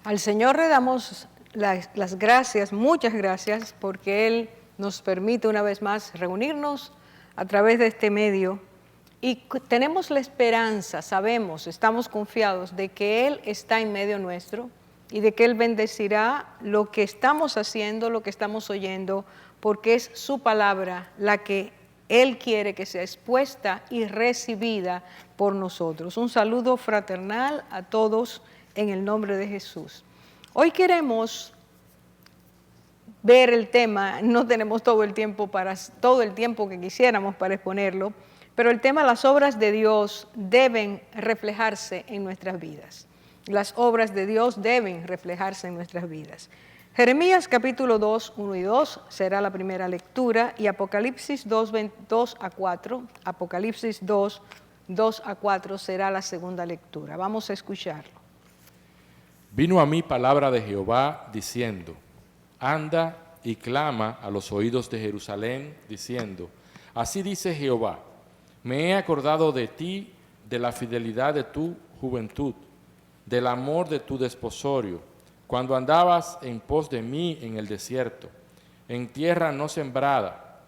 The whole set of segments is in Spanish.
Al Señor le damos las gracias, muchas gracias, porque Él nos permite una vez más reunirnos a través de este medio y tenemos la esperanza, sabemos, estamos confiados de que Él está en medio nuestro y de que Él bendecirá lo que estamos haciendo, lo que estamos oyendo, porque es su palabra la que Él quiere que sea expuesta y recibida por nosotros. Un saludo fraternal a todos en el nombre de Jesús. Hoy queremos ver el tema, no tenemos todo el tiempo que quisiéramos para exponerlo, pero el tema, las obras de Dios deben reflejarse en nuestras vidas. Las obras de Dios deben reflejarse en nuestras vidas. Jeremías capítulo 2, 1 y 2 será la primera lectura y Apocalipsis 2, 2 a 4, Apocalipsis 2, 2 a 4 será la segunda lectura. Vamos a escucharlo. Vino a mí palabra de Jehová diciendo, anda y clama a los oídos de Jerusalén, diciendo, así dice Jehová, me he acordado de ti, de la fidelidad de tu juventud, del amor de tu desposorio, cuando andabas en pos de mí en el desierto, en tierra no sembrada.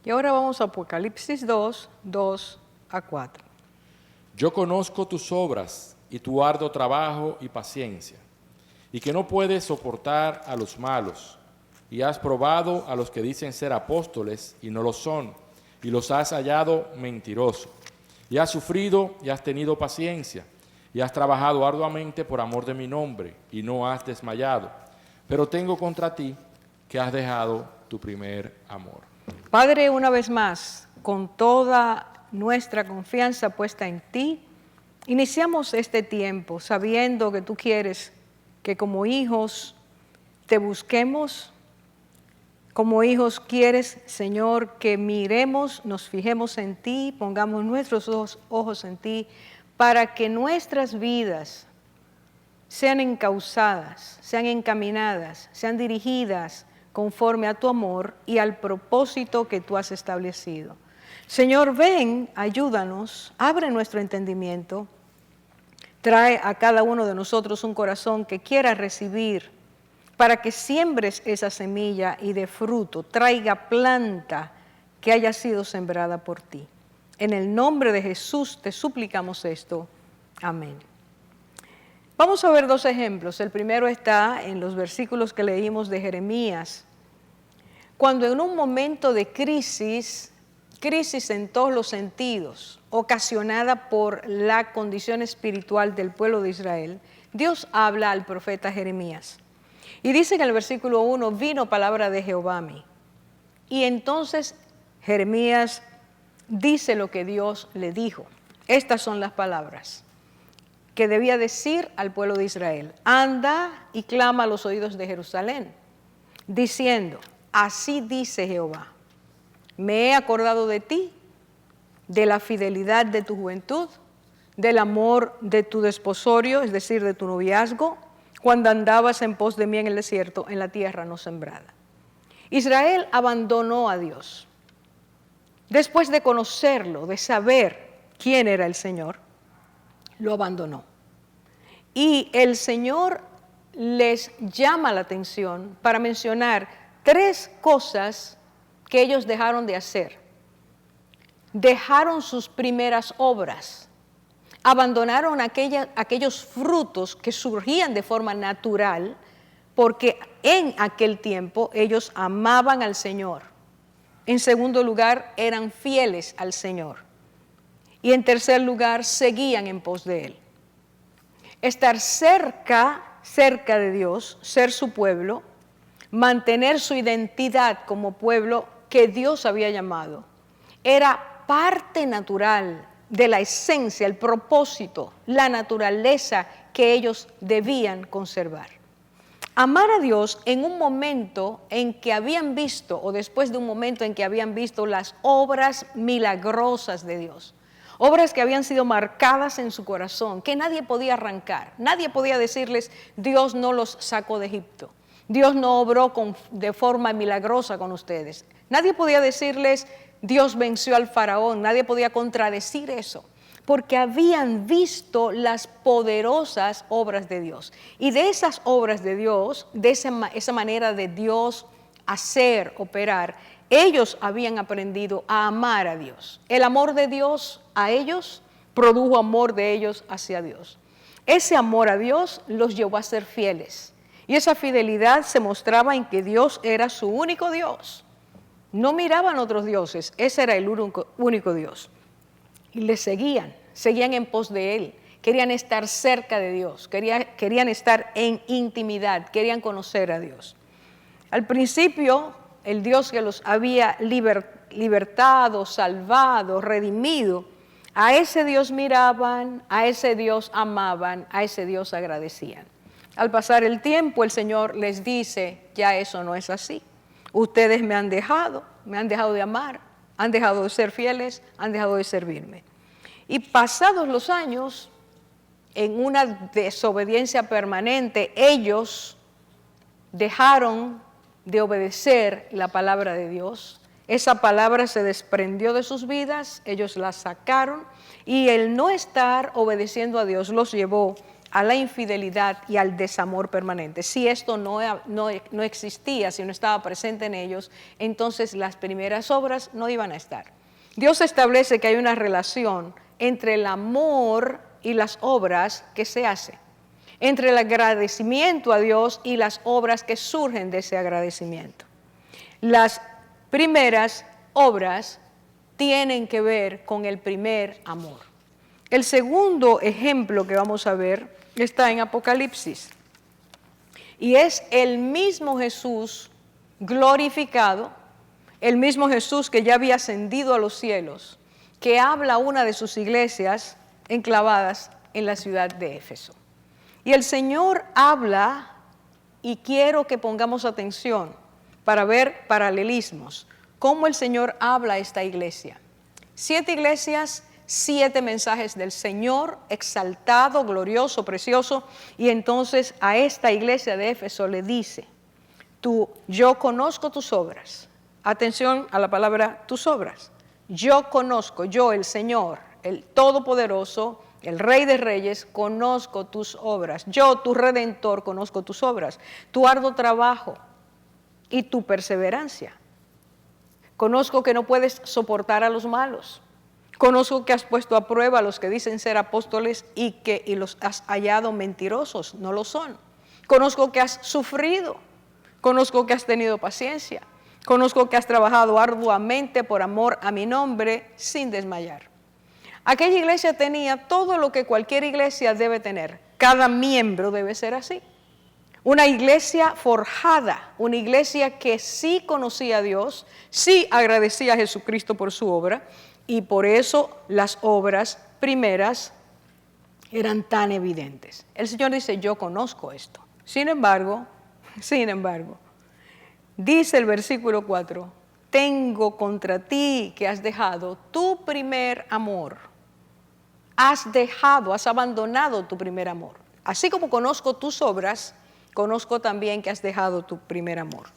Y ahora vamos a Apocalipsis 2, 2 a 4. Yo conozco tus obras y tu arduo trabajo y paciencia, y que no puedes soportar a los malos, y has probado a los que dicen ser apóstoles y no lo son, y los has hallado mentirosos, y has sufrido y has tenido paciencia, y has trabajado arduamente por amor de mi nombre, y no has desmayado. Pero tengo contra ti que has dejado tu primer amor. Padre, una vez más, con toda nuestra confianza puesta en ti, iniciamos este tiempo sabiendo que tú quieres que como hijos te busquemos. Como hijos quieres, Señor, que miremos, nos fijemos en ti, pongamos nuestros ojos en ti, para que nuestras vidas sean encauzadas, sean encaminadas, sean dirigidas conforme a tu amor y al propósito que tú has establecido. Señor, ven, ayúdanos, abre nuestro entendimiento, trae a cada uno de nosotros un corazón que quiera recibir, para que siembres esa semilla y de fruto, traiga planta que haya sido sembrada por ti. En el nombre de Jesús te suplicamos esto. Amén. Vamos a ver dos ejemplos. El primero está en los versículos que leímos de Jeremías. Cuando en un momento de crisis en todos los sentidos, ocasionada por la condición espiritual del pueblo de Israel, Dios habla al profeta Jeremías. Y dice en el versículo 1, vino palabra de Jehová a mí. Y entonces Jeremías dice lo que Dios le dijo. Estas son las palabras que debía decir al pueblo de Israel. Anda y clama a los oídos de Jerusalén, diciendo, así dice Jehová, me he acordado de ti, de la fidelidad de tu juventud, del amor de tu desposorio, es decir, de tu noviazgo, cuando andabas en pos de mí en el desierto, en la tierra no sembrada. Israel abandonó a Dios. Después de conocerlo, de saber quién era el Señor, lo abandonó. Y el Señor les llama la atención para mencionar tres cosas que ellos dejaron de hacer. Dejaron sus primeras obras. Abandonaron aquellos frutos que surgían de forma natural, porque en aquel tiempo ellos amaban al Señor. En segundo lugar, eran fieles al Señor. Y en tercer lugar, seguían en pos de Él. Estar cerca de Dios, ser su pueblo, mantener su identidad como pueblo que Dios había llamado, era parte natural de la esencia, el propósito, la naturaleza que ellos debían conservar. Amar a Dios en un momento en que habían visto, o después de un momento en que habían visto las obras milagrosas de Dios, obras que habían sido marcadas en su corazón, que nadie podía arrancar, nadie podía decirles, Dios no los sacó de Egipto, Dios no obró de forma milagrosa con ustedes, nadie podía decirles, Dios venció al faraón, nadie podía contradecir eso, porque habían visto las poderosas obras de Dios. Y de esas obras de Dios, de esa manera de Dios hacer, operar, ellos habían aprendido a amar a Dios. El amor de Dios a ellos produjo amor de ellos hacia Dios. Ese amor a Dios los llevó a ser fieles. Y esa fidelidad se mostraba en que Dios era su único Dios. No miraban otros dioses, ese era el único Dios. Y le seguían en pos de Él. Querían estar cerca de Dios, querían estar en intimidad, querían conocer a Dios. Al principio, el Dios que los había libertado, salvado, redimido, a ese Dios miraban, a ese Dios amaban, a ese Dios agradecían. Al pasar el tiempo, el Señor les dice, ya eso no es así. Ustedes me han dejado de amar, han dejado de ser fieles, han dejado de servirme. Y pasados los años, en una desobediencia permanente, ellos dejaron de obedecer la palabra de Dios. Esa palabra se desprendió de sus vidas, ellos la sacaron, y el no estar obedeciendo a Dios los llevó a la infidelidad y al desamor permanente. Si esto no existía, si no estaba presente en ellos, entonces las primeras obras no iban a estar. Dios establece que hay una relación entre el amor y las obras que se hacen, entre el agradecimiento a Dios y las obras que surgen de ese agradecimiento. Las primeras obras tienen que ver con el primer amor. El segundo ejemplo que vamos a ver está en Apocalipsis, y es el mismo Jesús glorificado, el mismo Jesús que ya había ascendido a los cielos, que habla a una de sus iglesias enclavadas en la ciudad de Éfeso. Y el Señor habla, y quiero que pongamos atención para ver paralelismos, cómo el Señor habla a esta iglesia. 7 iglesias, 7 mensajes del Señor, exaltado, glorioso, precioso, y entonces a esta iglesia de Éfeso le dice, yo conozco tus obras. Atención a la palabra tus obras. Yo conozco, yo el Señor, el Todopoderoso, el Rey de Reyes, conozco tus obras. Yo, tu Redentor, conozco tus obras, tu arduo trabajo y tu perseverancia. Conozco que no puedes soportar a los malos. Conozco que has puesto a prueba a los que dicen ser apóstoles y los has hallado mentirosos, no lo son. Conozco que has sufrido. Conozco que has tenido paciencia. Conozco que has trabajado arduamente por amor a mi nombre sin desmayar. Aquella iglesia tenía todo lo que cualquier iglesia debe tener. Cada miembro debe ser así. Una iglesia forjada, una iglesia que sí conocía a Dios, sí agradecía a Jesucristo por su obra, y por eso las obras primeras eran tan evidentes. El Señor dice, yo conozco esto. Sin embargo, dice el versículo 4, tengo contra ti que has dejado tu primer amor. Has abandonado tu primer amor. Así como conozco tus obras, conozco también que has dejado tu primer amor.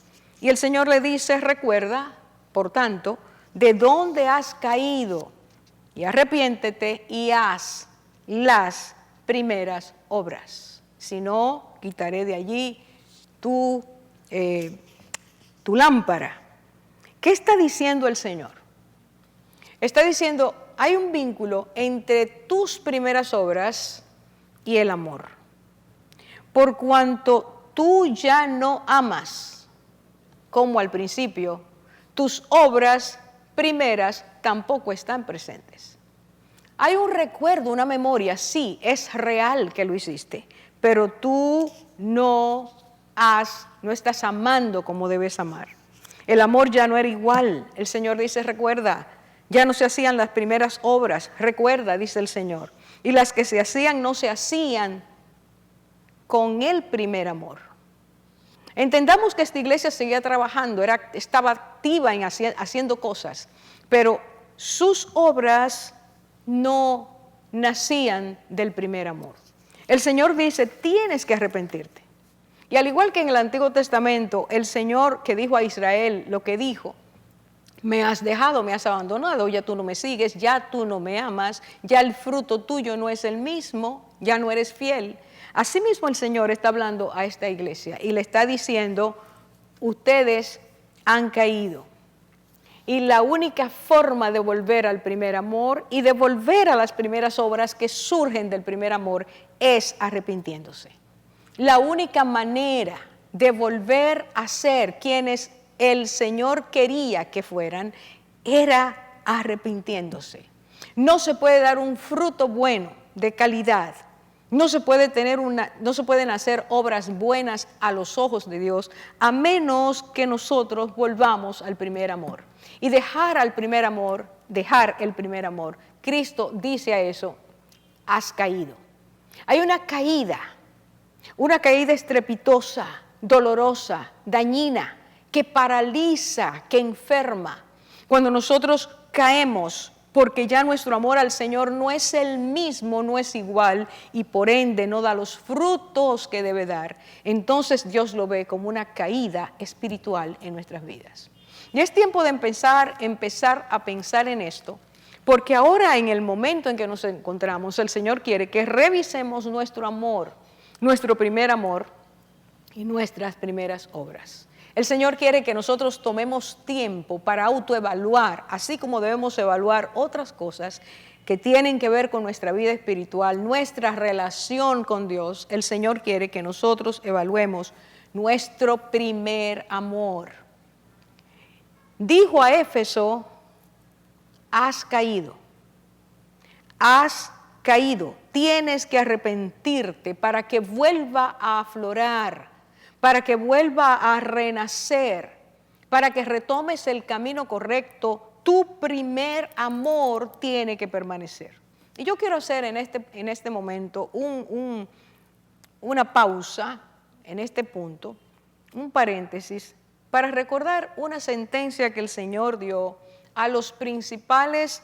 Y el Señor le dice, recuerda, por tanto, de dónde has caído, y arrepiéntete y haz las primeras obras. Si no, quitaré de allí tu lámpara. ¿Qué está diciendo el Señor? Está diciendo, hay un vínculo entre tus primeras obras y el amor. Por cuanto tú ya no amas como al principio, tus obras primeras tampoco están presentes. Hay un recuerdo, una memoria, sí, es real que lo hiciste, pero tú no estás amando como debes amar. El amor ya no era igual. El Señor dice, recuerda, ya no se hacían las primeras obras, recuerda, dice el Señor. Y las que se hacían no se hacían con el primer amor. Entendamos que esta iglesia seguía trabajando, estaba activa en haciendo cosas, pero sus obras no nacían del primer amor. El Señor dice, tienes que arrepentirte. Y al igual que en el Antiguo Testamento, el Señor que dijo a Israel lo que dijo, me has dejado, me has abandonado, ya tú no me sigues, ya tú no me amas, ya el fruto tuyo no es el mismo, ya no eres fiel. Asimismo el Señor está hablando a esta iglesia y le está diciendo, ustedes han caído. Y la única forma de volver al primer amor y de volver a las primeras obras que surgen del primer amor es arrepintiéndose. La única manera de volver a ser quienes el Señor quería que fueran era arrepintiéndose. No se puede dar un fruto bueno, de calidad. No se pueden hacer obras buenas a los ojos de Dios a menos que nosotros volvamos al primer amor. Y dejar el primer amor, Cristo dice a eso, has caído. Hay una caída estrepitosa, dolorosa, dañina, que paraliza, que enferma. Cuando nosotros caemos, porque ya nuestro amor al Señor no es el mismo, no es igual, y por ende no da los frutos que debe dar, entonces Dios lo ve como una caída espiritual en nuestras vidas. Y es tiempo de empezar a pensar en esto, porque ahora en el momento en que nos encontramos, el Señor quiere que revisemos nuestro amor, nuestro primer amor y nuestras primeras obras. El Señor quiere que nosotros tomemos tiempo para autoevaluar, así como debemos evaluar otras cosas que tienen que ver con nuestra vida espiritual, nuestra relación con Dios. El Señor quiere que nosotros evaluemos nuestro primer amor. Dijo a Éfeso, has caído, tienes que arrepentirte para que vuelva a aflorar, para que vuelva a renacer, para que retomes el camino correcto. Tu primer amor tiene que permanecer. Y yo quiero hacer en este momento una pausa en este punto, un paréntesis, para recordar una sentencia que el Señor dio a los principales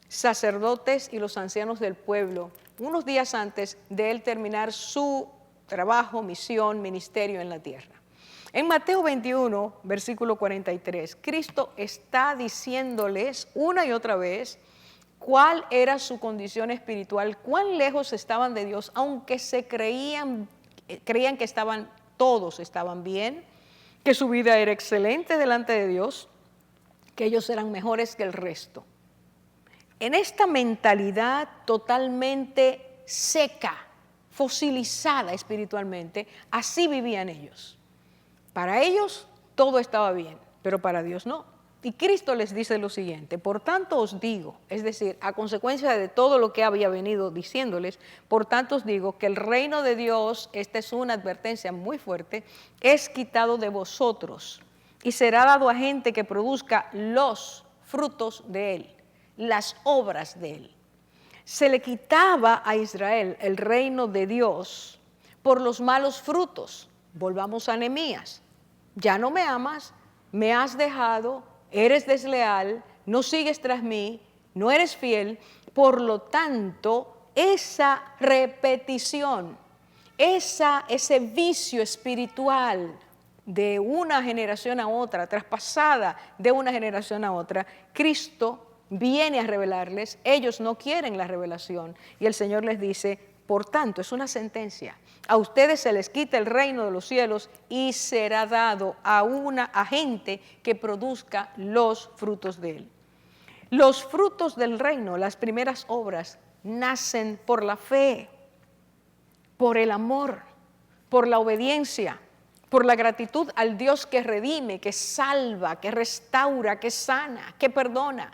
sacerdotes y los ancianos del pueblo, unos días antes de él terminar su trabajo, misión, ministerio en la tierra. En Mateo 21, versículo 43, Cristo está diciéndoles una y otra vez cuál era su condición espiritual, cuán lejos estaban de Dios, aunque creían que todos estaban bien, que su vida era excelente delante de Dios, que ellos eran mejores que el resto. En esta mentalidad totalmente seca, fosilizada espiritualmente, así vivían ellos. Para ellos todo estaba bien, pero para Dios no. Y Cristo les dice lo siguiente, por tanto os digo, es decir, a consecuencia de todo lo que había venido diciéndoles, por tanto os digo que el reino de Dios, esta es una advertencia muy fuerte, es quitado de vosotros y será dado a gente que produzca los frutos de él, las obras de él. Se le quitaba a Israel el reino de Dios por los malos frutos. Volvamos a Nehemías. Ya no me amas, me has dejado, eres desleal, no sigues tras mí, no eres fiel. Por lo tanto, esa repetición, ese vicio espiritual de una generación a otra, traspasada de una generación a otra, Cristo viene a revelarles, ellos no quieren la revelación y el Señor les dice, por tanto, es una sentencia, a ustedes se les quita el reino de los cielos y será dado a gente que produzca los frutos de él. Los frutos del reino, las primeras obras, nacen por la fe, por el amor, por la obediencia, por la gratitud al Dios que redime, que salva, que restaura, que sana, que perdona.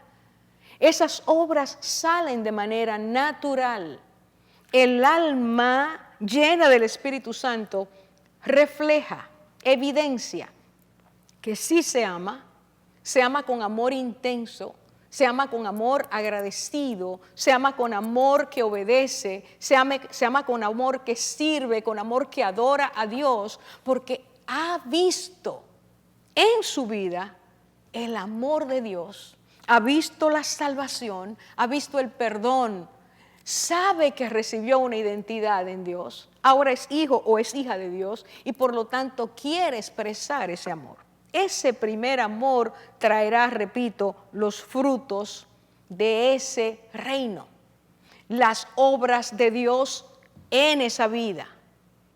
Esas obras salen de manera natural. El alma llena del Espíritu Santo refleja, evidencia que sí se ama con amor intenso, se ama con amor agradecido, se ama con amor que obedece, se ama con amor que sirve, con amor que adora a Dios, porque ha visto en su vida el amor de Dios, ha visto la salvación, ha visto el perdón, sabe que recibió una identidad en Dios, ahora es hijo o es hija de Dios y por lo tanto quiere expresar ese amor. ese primer amor traerá, repito, los frutos de ese reino. Las obras de Dios en esa vida.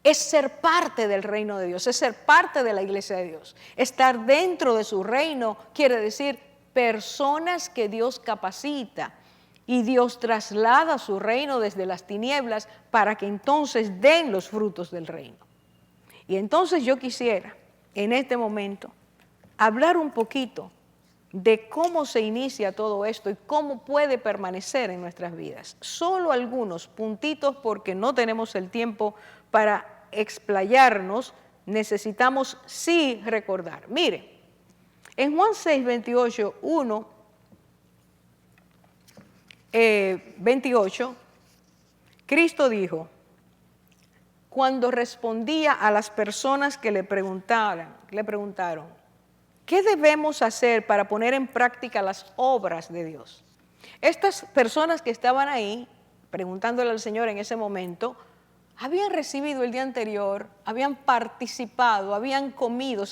Es ser parte del reino de Dios, es ser parte de la iglesia de Dios. Estar dentro de su reino quiere decir personas que Dios capacita y Dios traslada a su reino desde las tinieblas para que entonces den los frutos del reino. Y entonces yo quisiera en este momento hablar un poquito de cómo se inicia todo esto y cómo puede permanecer en nuestras vidas. Solo algunos puntitos porque no tenemos el tiempo para explayarnos, necesitamos sí recordar. Mire, en Juan 6, 28, 28, Cristo dijo, cuando respondía a las personas que le preguntaron, ¿qué debemos hacer para poner en práctica las obras de Dios? Estas personas que estaban ahí, preguntándole al Señor en ese momento, habían recibido el día anterior, habían participado, habían comido,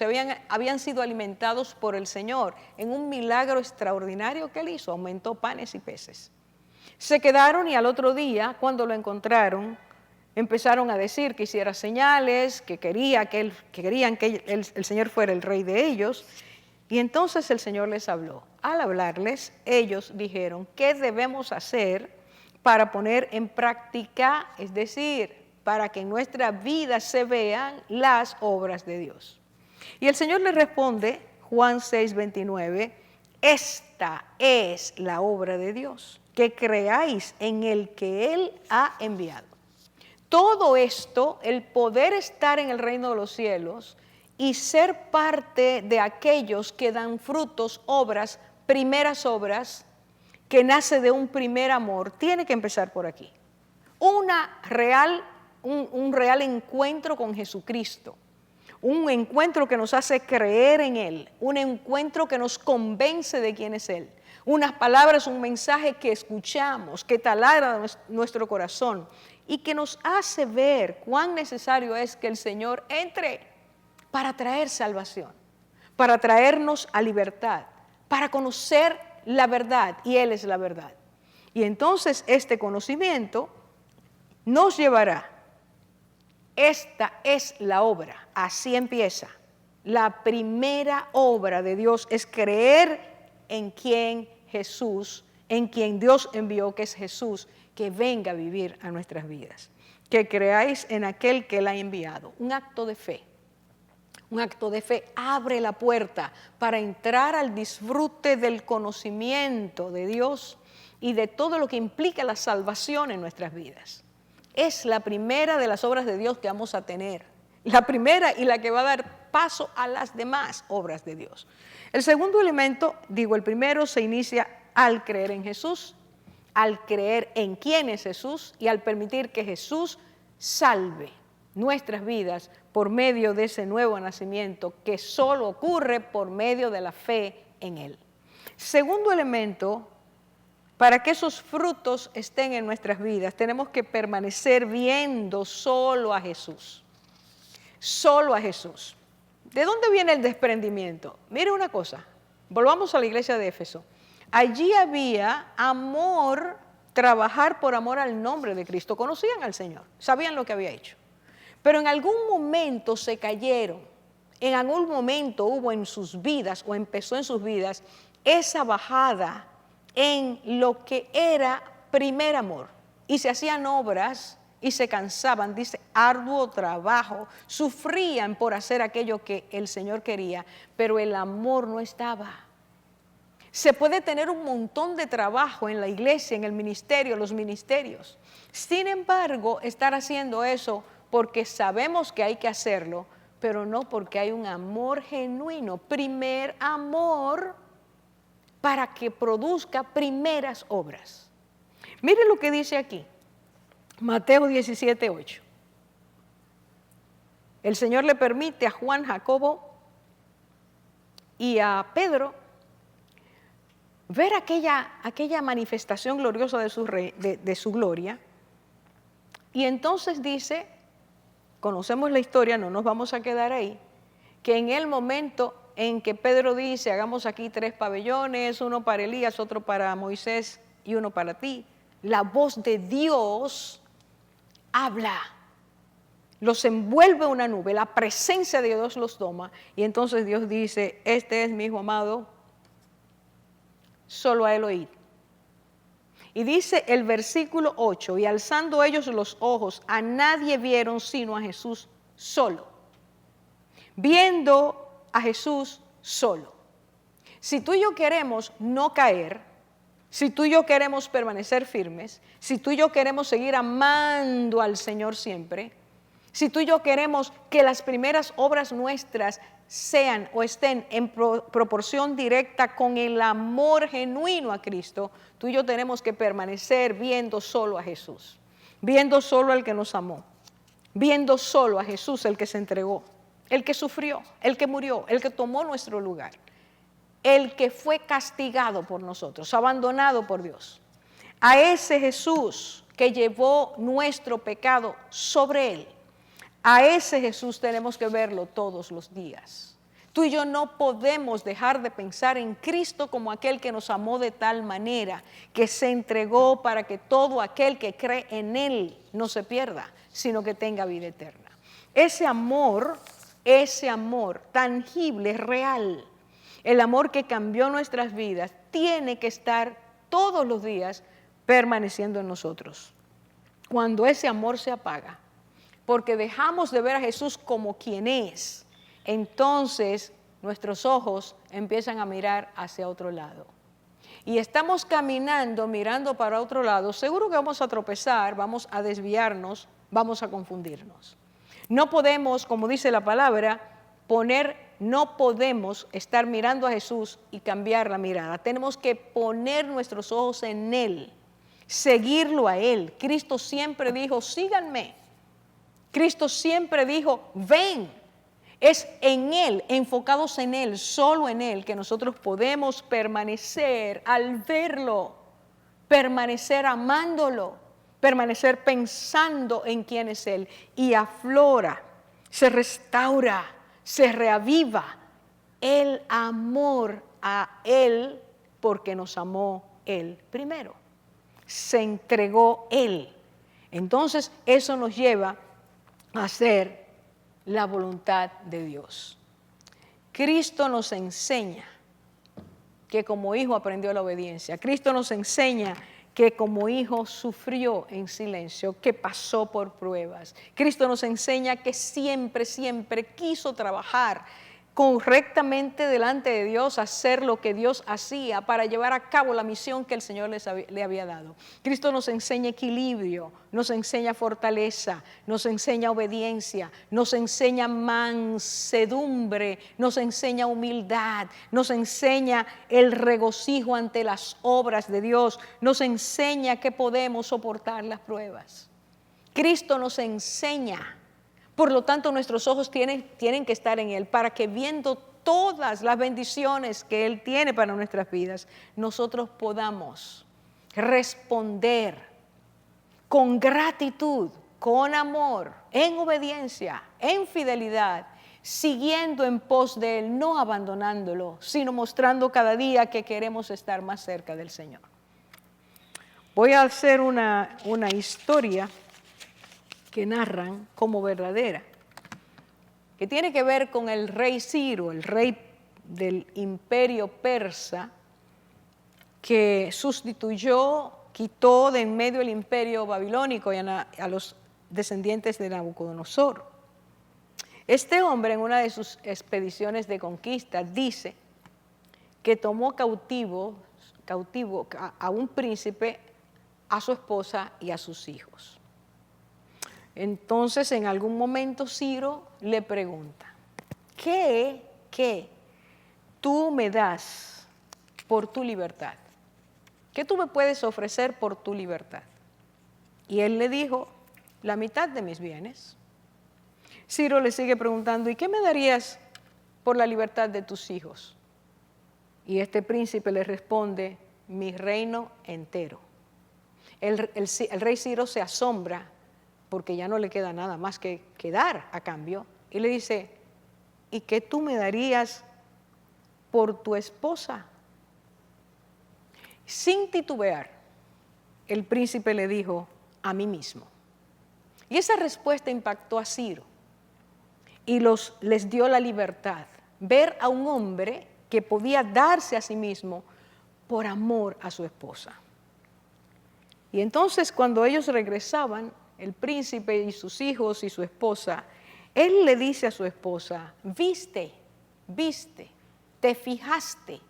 habían sido alimentados por el Señor en un milagro extraordinario que Él hizo, aumentó panes y peces. Se quedaron y al otro día, cuando lo encontraron, empezaron a decir que hiciera señales, que querían que el Señor fuera el rey de ellos. Y entonces el Señor les habló. Al hablarles, ellos dijeron, ¿qué debemos hacer para poner en práctica, es decir, para que en nuestra vida se vean las obras de Dios? Y el Señor les responde, Juan 6, 29, esta es la obra de Dios, que creáis en el que Él ha enviado. Todo esto, el poder estar en el reino de los cielos y ser parte de aquellos que dan frutos, obras, primeras obras, que nace de un primer amor, tiene que empezar por aquí. Un real encuentro con Jesucristo, un encuentro que nos hace creer en Él, un encuentro que nos convence de quién es Él. Unas palabras, un mensaje que escuchamos, que taladra nuestro corazón y que nos hace ver cuán necesario es que el Señor entre para traer salvación, para traernos a libertad, para conocer la verdad, y Él es la verdad. Y entonces este conocimiento nos llevará. Esta es la obra, así empieza. La primera obra de Dios es creer en quien Jesús, en quien Dios envió, que es Jesús, que venga a vivir a nuestras vidas. Que creáis en aquel que la ha enviado. Un acto de fe. Un acto de fe abre la puerta para entrar al disfrute del conocimiento de Dios y de todo lo que implica la salvación en nuestras vidas. Es la primera de las obras de Dios que vamos a tener. La primera y la que va a dar paso a las demás obras de Dios. El segundo elemento, el primero se inicia al creer en Jesús, al creer en quién es Jesús y al permitir que Jesús salve nuestras vidas por medio de ese nuevo nacimiento que solo ocurre por medio de la fe en Él. Segundo elemento, para que esos frutos estén en nuestras vidas, tenemos que permanecer viendo solo a Jesús. Solo a Jesús. ¿De dónde viene el desprendimiento? Mire una cosa, volvamos a la iglesia de Éfeso. Allí había amor, trabajar por amor al nombre de Cristo. Conocían al Señor, sabían lo que había hecho. Pero en algún momento se cayeron, en algún momento hubo en sus vidas o empezó en sus vidas esa bajada en lo que era primer amor. Y se hacían obras y se cansaban, dice, arduo trabajo, sufrían por hacer aquello que el Señor quería, pero el amor no estaba. Se puede tener un montón de trabajo en la iglesia, en el ministerio, los ministerios. Sin embargo, estar haciendo eso porque sabemos que hay que hacerlo, pero no porque hay un amor genuino, primer amor para que produzca primeras obras. Mire lo que dice aquí, Mateo 17, 8. El Señor le permite a Juan, Jacobo y a Pedro ver aquella manifestación gloriosa de su gloria. Y entonces dice, conocemos la historia, no nos vamos a quedar ahí, que en el momento en que Pedro dice, hagamos aquí 3 pabellones, uno para Elías, otro para Moisés y uno para ti. La voz de Dios habla, los envuelve una nube, la presencia de Dios los toma y entonces Dios dice, este es mi hijo amado, solo a él oíd. Y dice el versículo 8, y alzando ellos los ojos, a nadie vieron sino a Jesús solo. Viendo a Jesús solo. Si tú y yo queremos no caer, si tú y yo queremos permanecer firmes, si tú y yo queremos seguir amando al Señor siempre, si tú y yo queremos que las primeras obras nuestras sean o estén en proporción directa con el amor genuino a Cristo, tú y yo tenemos que permanecer viendo solo a Jesús, viendo solo al que nos amó, viendo solo a Jesús, el que se entregó, el que sufrió, el que murió, el que tomó nuestro lugar, el que fue castigado por nosotros, abandonado por Dios. A ese Jesús que llevó nuestro pecado sobre él, a ese Jesús tenemos que verlo todos los días. Tú y yo no podemos dejar de pensar en Cristo como aquel que nos amó de tal manera que se entregó para que todo aquel que cree en Él no se pierda, sino que tenga vida eterna. Ese amor tangible, real, el amor que cambió nuestras vidas, tiene que estar todos los días permaneciendo en nosotros. Cuando ese amor se apaga, porque dejamos de ver a Jesús como quien es, entonces nuestros ojos empiezan a mirar hacia otro lado. Y estamos caminando, mirando para otro lado, seguro que vamos a tropezar, vamos a desviarnos, vamos a confundirnos. No podemos, como dice la palabra, no podemos estar mirando a Jesús y cambiar la mirada. Tenemos que poner nuestros ojos en Él, seguirlo a Él. Cristo siempre dijo, síganme. Cristo siempre dijo, ven. Es en Él, enfocados en Él, solo en Él, que nosotros podemos permanecer al verlo, permanecer amándolo, permanecer pensando en quién es Él. Y aflora, se restaura, se reaviva el amor a Él porque nos amó Él primero. Se entregó Él. Entonces eso nos lleva a hacer la voluntad de Dios. Cristo nos enseña que como hijo aprendió la obediencia. Cristo nos enseña que como hijo sufrió en silencio, que pasó por pruebas. Cristo nos enseña que siempre, siempre quiso trabajar correctamente delante de Dios, hacer lo que Dios hacía para llevar a cabo la misión que el Señor le había dado. Cristo nos enseña equilibrio, nos enseña fortaleza, nos enseña obediencia, nos enseña mansedumbre, nos enseña humildad, nos enseña el regocijo ante las obras de Dios, nos enseña que podemos soportar las pruebas. Cristo nos enseña. Por lo tanto, nuestros ojos tienen que estar en Él para que viendo todas las bendiciones que Él tiene para nuestras vidas, nosotros podamos responder con gratitud, con amor, en obediencia, en fidelidad, siguiendo en pos de Él, no abandonándolo, sino mostrando cada día que queremos estar más cerca del Señor. Voy a hacer una historia que narran como verdadera, que tiene que ver con el rey Ciro, el rey del imperio persa, que quitó de en medio el imperio babilónico y a los descendientes de Nabucodonosor. Este hombre, en una de sus expediciones de conquista, dice que tomó cautivo a un príncipe, a su esposa y a sus hijos. Entonces, en algún momento Ciro le pregunta, ¿qué tú me das por tu libertad? ¿Qué tú me puedes ofrecer por tu libertad? Y él le dijo, la mitad de mis bienes. Ciro le sigue preguntando, ¿y qué me darías por la libertad de tus hijos? Y este príncipe le responde, mi reino entero. El rey Ciro se asombra porque ya no le queda nada más que dar a cambio, y le dice, ¿y qué tú me darías por tu esposa? Sin titubear, el príncipe le dijo, a mí mismo. Y esa respuesta impactó a Ciro y les dio la libertad. Ver a un hombre que podía darse a sí mismo por amor a su esposa. Y entonces cuando ellos regresaban, el príncipe y sus hijos y su esposa, él le dice a su esposa, viste, te fijaste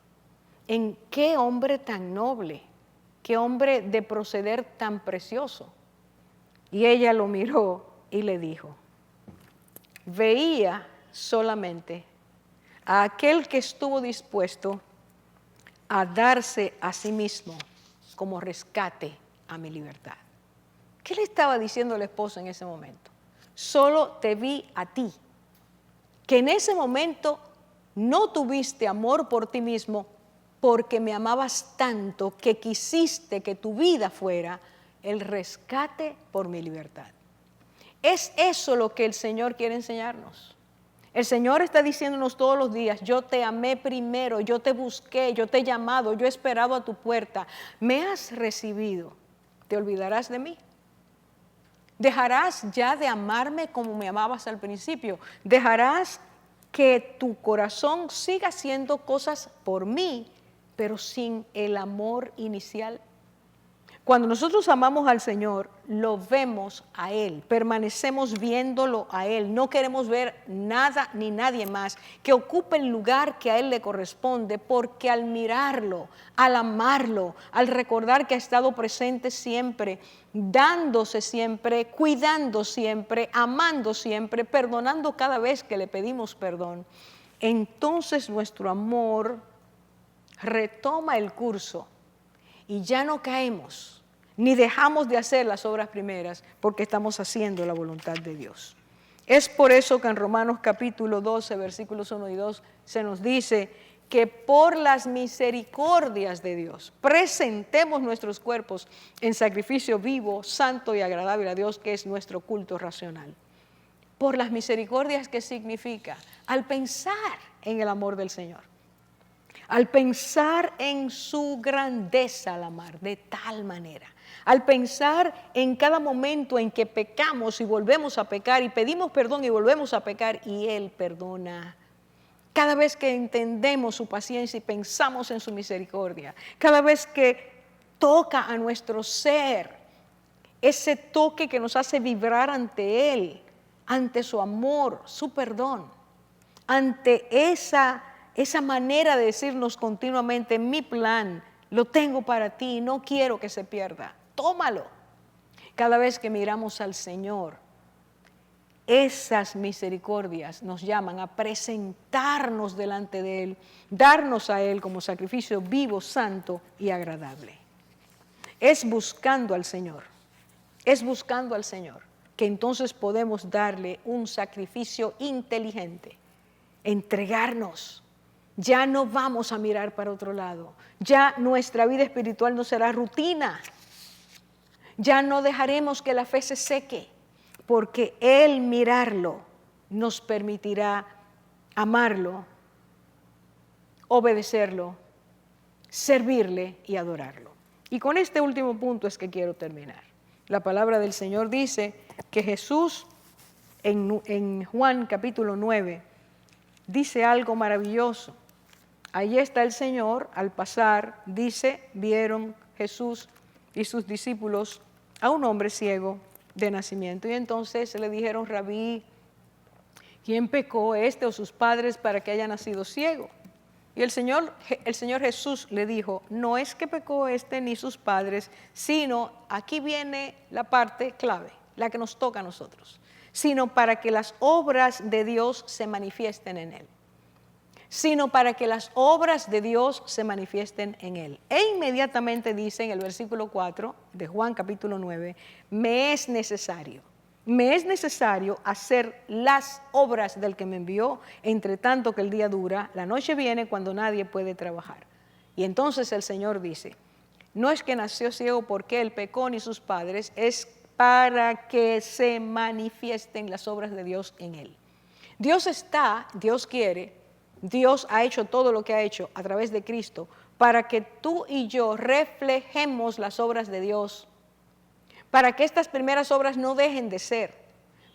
en qué hombre tan noble, qué hombre de proceder tan precioso. Y ella lo miró y le dijo, veía solamente a aquel que estuvo dispuesto a darse a sí mismo como rescate a mi libertad. ¿Qué le estaba diciendo el esposo en ese momento? Solo te vi a ti, que en ese momento no tuviste amor por ti mismo porque me amabas tanto que quisiste que tu vida fuera el rescate por mi libertad. Es eso lo que el Señor quiere enseñarnos. El Señor está diciéndonos todos los días, yo te amé primero, yo te busqué, yo te he llamado, yo he esperado a tu puerta, me has recibido, ¿te olvidarás de mí? ¿Dejarás ya de amarme como me amabas al principio? ¿Dejarás que tu corazón siga haciendo cosas por mí, pero sin el amor inicial? Cuando nosotros amamos al Señor, lo vemos a Él, permanecemos viéndolo a Él. No queremos ver nada ni nadie más que ocupe el lugar que a Él le corresponde, porque al mirarlo, al amarlo, al recordar que ha estado presente siempre, dándose siempre, cuidando siempre, amando siempre, perdonando cada vez que le pedimos perdón, entonces nuestro amor retoma el curso y ya no caemos ni dejamos de hacer las obras primeras porque estamos haciendo la voluntad de Dios. Es por eso que en Romanos capítulo 12, versículos 1 y 2, se nos dice que por las misericordias de Dios presentemos nuestros cuerpos en sacrificio vivo, santo y agradable a Dios, que es nuestro culto racional. Por las misericordias, ¿qué significa? Al pensar en el amor del Señor, al pensar en su grandeza al amar de tal manera, al pensar en cada momento en que pecamos y volvemos a pecar y pedimos perdón y volvemos a pecar y Él perdona. Cada vez que entendemos su paciencia y pensamos en su misericordia, cada vez que toca a nuestro ser, ese toque que nos hace vibrar ante Él, ante su amor, su perdón, ante esa manera de decirnos continuamente, mi plan lo tengo para ti, no quiero que se pierda, tómalo. Cada vez que miramos al Señor, esas misericordias nos llaman a presentarnos delante de Él, darnos a Él como sacrificio vivo, santo y agradable. Es buscando al Señor que entonces podemos darle un sacrificio inteligente, entregarnos. Ya no vamos a mirar para otro lado. Ya nuestra vida espiritual no será rutina. Ya no dejaremos que la fe se seque, porque el mirarlo nos permitirá amarlo, obedecerlo, servirle y adorarlo. Y con este último punto es que quiero terminar. La palabra del Señor dice que Jesús en Juan capítulo 9 dice algo maravilloso. Allí está el Señor, al pasar, dice, vieron Jesús y sus discípulos a un hombre ciego de nacimiento. Y entonces le dijeron, Rabí, ¿quién pecó, este o sus padres, para que haya nacido ciego? Y el Señor Jesús le dijo, no es que pecó este ni sus padres, sino, aquí viene la parte clave, la que nos toca a nosotros, sino para que las obras de Dios se manifiesten en él. Sino para que las obras de Dios se manifiesten en él. E inmediatamente dice en el versículo 4 de Juan capítulo 9, me es necesario hacer las obras del que me envió, entre tanto que el día dura, la noche viene cuando nadie puede trabajar. Y entonces el Señor dice, no es que nació ciego porque él pecó ni sus padres, es para que se manifiesten las obras de Dios en él. Dios quiere Dios ha hecho todo lo que ha hecho a través de Cristo para que tú y yo reflejemos las obras de Dios, para que estas primeras obras no dejen de ser,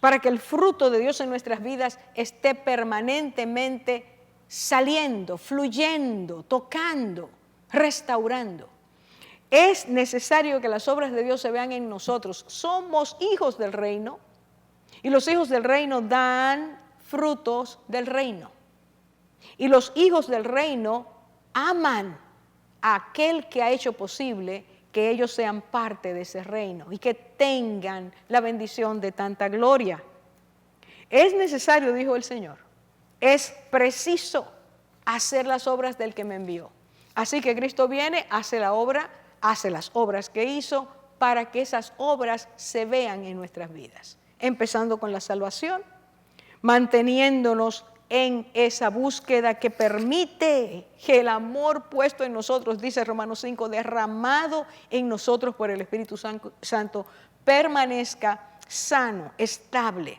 para que el fruto de Dios en nuestras vidas esté permanentemente saliendo, fluyendo, tocando, restaurando. Es necesario que las obras de Dios se vean en nosotros. Somos hijos del reino y los hijos del reino dan frutos del reino. Y los hijos del reino aman a aquel que ha hecho posible que ellos sean parte de ese reino y que tengan la bendición de tanta gloria. Es necesario, dijo el Señor, es preciso hacer las obras del que me envió. Así que Cristo viene, hace la obra, hace las obras que hizo para que esas obras se vean en nuestras vidas. Empezando con la salvación, manteniéndonos en esa búsqueda que permite que el amor puesto en nosotros, dice Romanos 5, derramado en nosotros por el Espíritu Santo, permanezca sano, estable,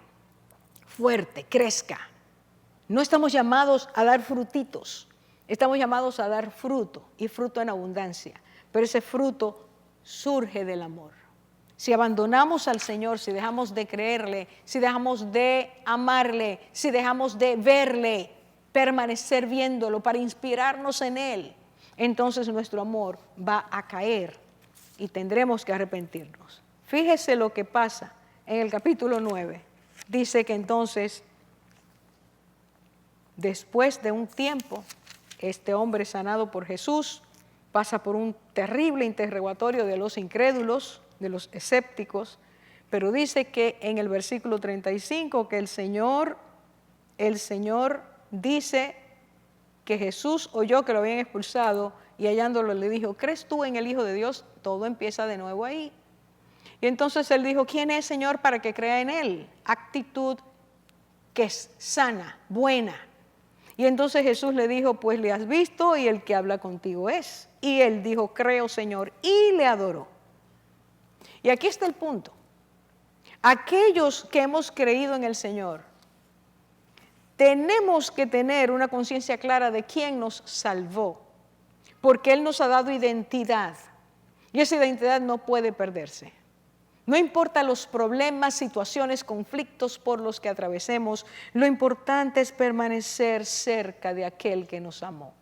fuerte, crezca. No estamos llamados a dar frutitos, estamos llamados a dar fruto y fruto en abundancia, pero ese fruto surge del amor. Si abandonamos al Señor, si dejamos de creerle, si dejamos de amarle, si dejamos de verle, permanecer viéndolo para inspirarnos en Él, entonces nuestro amor va a caer y tendremos que arrepentirnos. Fíjese lo que pasa en el capítulo 9. Dice que entonces, después de un tiempo, este hombre sanado por Jesús pasa por un terrible interrogatorio de los incrédulos, de los escépticos, pero dice que en el versículo 35 que el Señor dice que Jesús oyó que lo habían expulsado y hallándolo le dijo, ¿crees tú en el Hijo de Dios? Todo empieza de nuevo ahí. Y entonces él dijo, ¿quién es, Señor, para que crea en él? Actitud que es sana, buena. Y entonces Jesús le dijo, pues le has visto y el que habla contigo es. Y él dijo, creo, Señor, y le adoró. Y aquí está el punto. Aquellos que hemos creído en el Señor, tenemos que tener una conciencia clara de quién nos salvó, porque Él nos ha dado identidad, y esa identidad no puede perderse. No importa los problemas, situaciones, conflictos por los que atravesemos, lo importante es permanecer cerca de aquel que nos amó.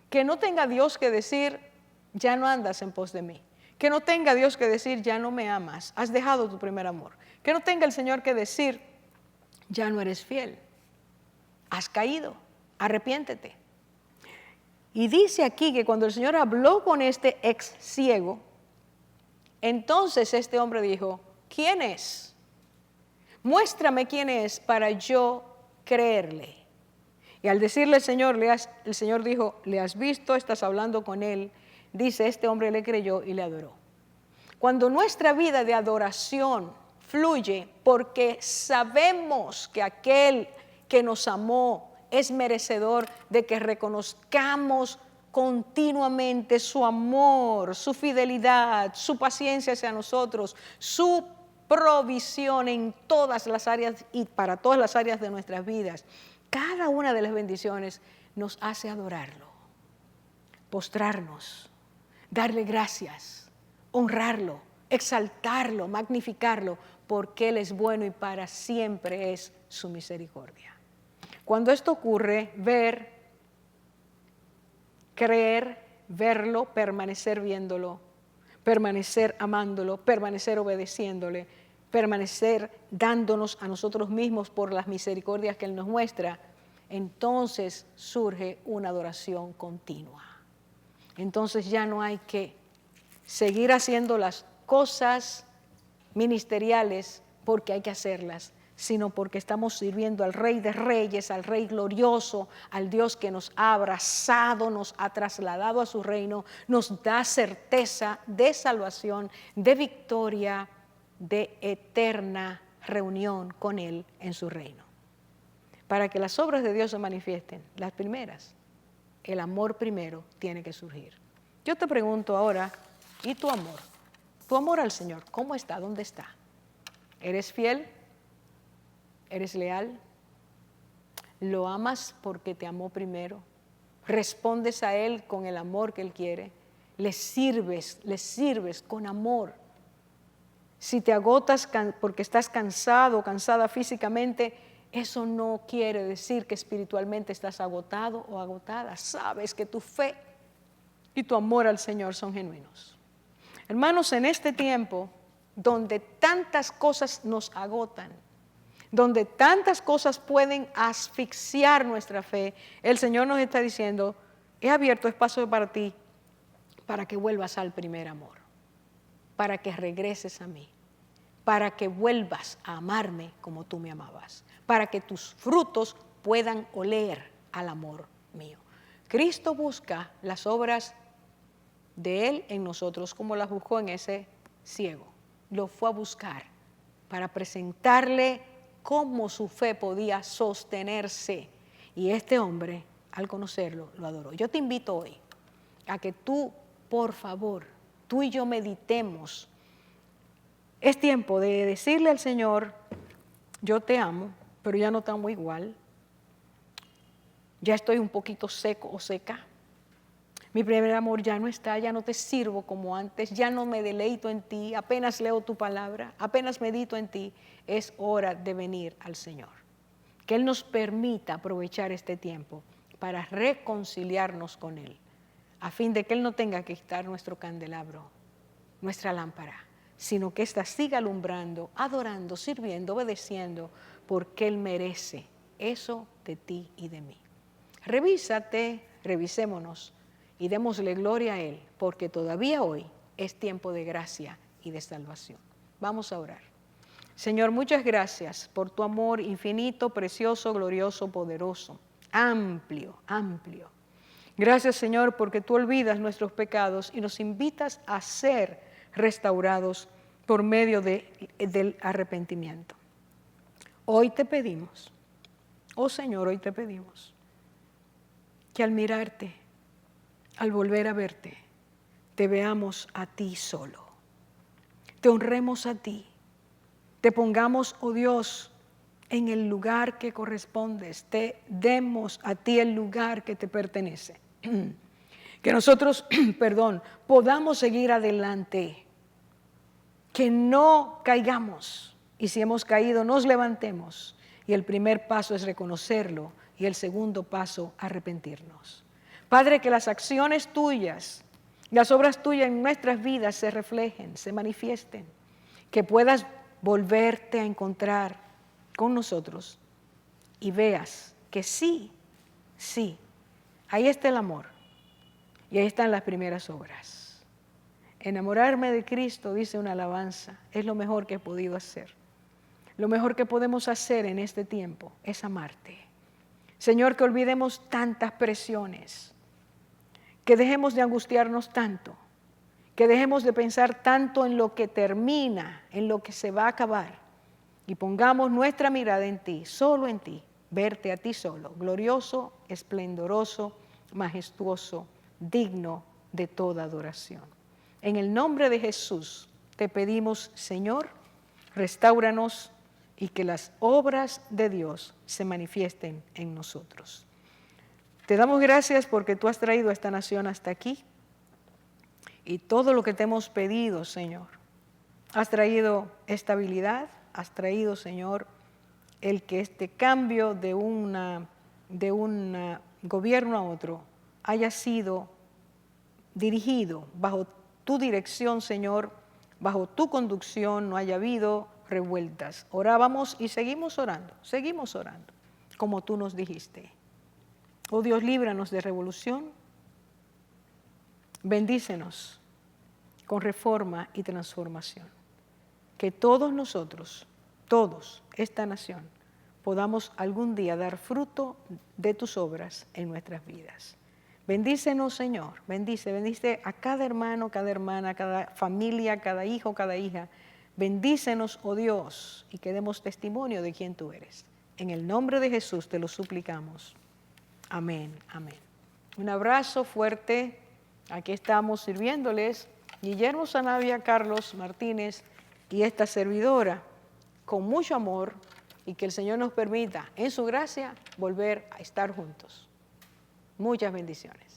Que no tenga Dios que decir, ya no andas en pos de mí. Que no tenga Dios que decir, ya no me amas, has dejado tu primer amor. Que no tenga el Señor que decir, ya no eres fiel, has caído, arrepiéntete. Y dice aquí que cuando el Señor habló con este ex ciego, entonces este hombre dijo, ¿quién es? Muéstrame quién es para yo creerle. Y al decirle al Señor, el Señor dijo, ¿le has visto? Estás hablando con él. Dice, este hombre le creyó y le adoró. Cuando nuestra vida de adoración fluye porque sabemos que aquel que nos amó es merecedor de que reconozcamos continuamente su amor, su fidelidad, su paciencia hacia nosotros, su provisión en todas las áreas y para todas las áreas de nuestras vidas. Cada una de las bendiciones nos hace adorarlo, postrarnos, darle gracias, honrarlo, exaltarlo, magnificarlo, porque Él es bueno y para siempre es su misericordia. Cuando esto ocurre, ver, creer, verlo, permanecer viéndolo, permanecer amándolo, permanecer obedeciéndole, permanecer dándonos a nosotros mismos por las misericordias que Él nos muestra, entonces surge una adoración continua. Entonces ya no hay que seguir haciendo las cosas ministeriales porque hay que hacerlas, sino porque estamos sirviendo al Rey de Reyes, al Rey glorioso, al Dios que nos ha abrazado, nos ha trasladado a su reino, nos da certeza de salvación, de victoria, de eterna reunión con Él en su reino. Para que las obras de Dios se manifiesten, las primeras, el amor primero tiene que surgir. Yo te pregunto ahora, ¿y tu amor? Tu amor al Señor, ¿cómo está? ¿Dónde está? ¿Eres fiel? ¿Eres leal? Lo amas porque te amó primero. Respondes a Él con el amor que Él quiere. Le sirves con amor. Si te agotas porque estás cansado o cansada físicamente, eso no quiere decir que espiritualmente estás agotado o agotada. Sabes que tu fe y tu amor al Señor son genuinos. Hermanos, en este tiempo donde tantas cosas nos agotan, donde tantas cosas pueden asfixiar nuestra fe, el Señor nos está diciendo, he abierto espacio para ti, para que vuelvas al primer amor, para que regreses a mí, para que vuelvas a amarme como tú me amabas, para que tus frutos puedan oler al amor mío. Cristo busca las obras de Él en nosotros, como las buscó en ese ciego. Lo fue a buscar para presentarle cómo su fe podía sostenerse. Y este hombre, al conocerlo, lo adoró. Yo te invito hoy a que tú, por favor, tú y yo meditemos. Es tiempo de decirle al Señor, yo te amo, pero ya no te amo igual. Ya estoy un poquito seco o seca. Mi primer amor ya no está, ya no te sirvo como antes, ya no me deleito en ti, apenas leo tu palabra, apenas medito en ti. Es hora de venir al Señor. Que Él nos permita aprovechar este tiempo para reconciliarnos con Él, a fin de que Él no tenga que quitar nuestro candelabro, nuestra lámpara, sino que ésta siga alumbrando, adorando, sirviendo, obedeciendo, porque Él merece eso de ti y de mí. Revísate, revisémonos y démosle gloria a Él, porque todavía hoy es tiempo de gracia y de salvación. Vamos a orar. Señor, muchas gracias por tu amor infinito, precioso, glorioso, poderoso, amplio, amplio. Gracias, Señor, porque tú olvidas nuestros pecados y nos invitas a ser restaurados por medio del arrepentimiento. Hoy te pedimos, oh Señor, hoy te pedimos que al mirarte, al volver a verte, te veamos a ti solo, te honremos a ti, te pongamos, oh Dios, en el lugar que correspondes, te demos a ti el lugar que te pertenece. Que nosotros, podamos seguir adelante, que no caigamos, y si hemos caído, nos levantemos. Y el primer paso es reconocerlo, y el segundo paso, arrepentirnos. Padre, que las acciones tuyas, las obras tuyas en nuestras vidas se reflejen, se manifiesten, que puedas volverte a encontrar con nosotros y veas que sí, ahí está el amor y ahí están las primeras obras. Enamorarme de Cristo, dice una alabanza, es lo mejor que he podido hacer. Lo mejor que podemos hacer en este tiempo es amarte. Señor, que olvidemos tantas presiones, que dejemos de angustiarnos tanto, que dejemos de pensar tanto en lo que termina, en lo que se va a acabar, y pongamos nuestra mirada en ti, solo en ti, verte a ti solo, glorioso, esplendoroso, majestuoso, digno de toda adoración. En el nombre de Jesús te pedimos, Señor, restáuranos y que las obras de Dios se manifiesten en nosotros. Te damos gracias porque tú has traído a esta nación hasta aquí y todo lo que te hemos pedido, Señor. Has traído estabilidad, has traído, Señor, el que este cambio de un gobierno a otro haya sido dirigido bajo tu dirección, Señor, bajo tu conducción, no haya habido revueltas. Orábamos y seguimos orando, como tú nos dijiste. Oh Dios, líbranos de revolución, bendícenos con reforma y transformación. Que todos nosotros, esta nación, podamos algún día dar fruto de tus obras en nuestras vidas. Bendícenos, Señor, bendice a cada hermano, cada hermana, cada familia, cada hijo, cada hija. Bendícenos, oh Dios, y que demos testimonio de quién tú eres. En el nombre de Jesús te lo suplicamos. Amén, amén. Un abrazo fuerte. Aquí estamos sirviéndoles Guillermo Sanabria, Carlos Martínez y esta servidora, con mucho amor y que el Señor nos permita, en su gracia, volver a estar juntos. Muchas bendiciones.